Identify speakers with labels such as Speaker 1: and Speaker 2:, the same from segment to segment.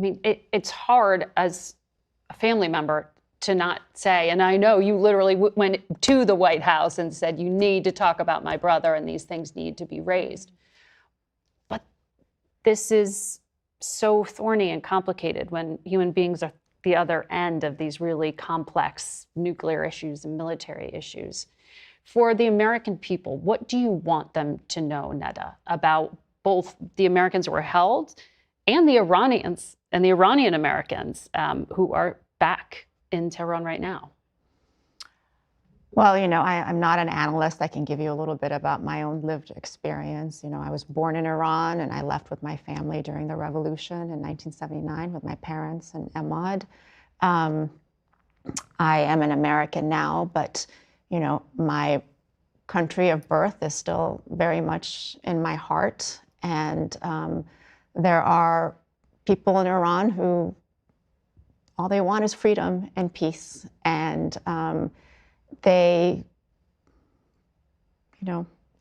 Speaker 1: I mean, it's hard as a family member to not say, and I know you literally went to the White House and said, you need to talk about my brother and these things need to be raised. But this is so thorny and complicated when human beings are the other end of these really complex nuclear issues and military issues. For the American people, what do you want them to know, Neda, about both the Americans who were held and the Iranians and the Iranian Americans who are back in Tehran right now?
Speaker 2: Well, I'm not an analyst. I can give you a little bit about my own lived experience. I was born in Iran and I left with my family during the revolution in 1979 with my parents and Emad. I am an American now, but, my country of birth is still very much in my heart. And there are people in Iran who all they want is freedom and peace. And they,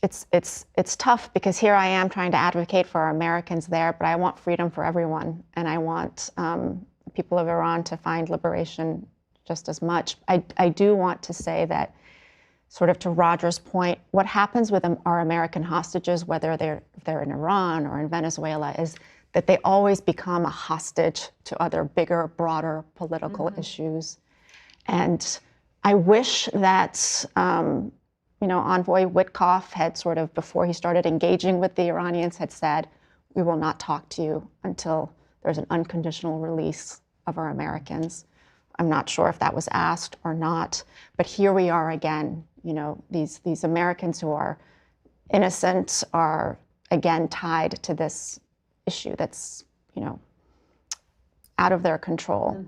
Speaker 2: it's tough because here I am trying to advocate for our Americans there, but I want freedom for everyone. And I want the people of Iran to find liberation just as much. I do want to say that, sort of to Roger's point, what happens with our American hostages, whether they're in Iran or in Venezuela, is that they always become a hostage to other bigger, broader political issues. And I wish that, Envoy Witkoff had sort of, before he started engaging with the Iranians, had said, we will not talk to you until there's an unconditional release of our Americans. I'm not sure if that was asked or not, but here we are again. These Americans who are innocent are again tied to this issue that's, out of their control.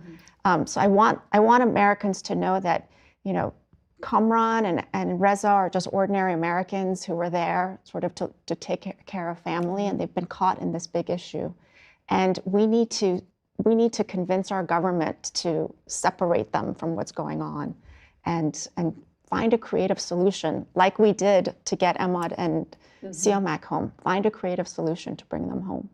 Speaker 2: So I want Americans to know that, Kamran and Reza are just ordinary Americans who were there sort of to take care of family, and they've been caught in this big issue. And we need to convince our government to separate them from what's going on and find a creative solution, like we did to get Emad and Siamak home. Find a creative solution to bring them home.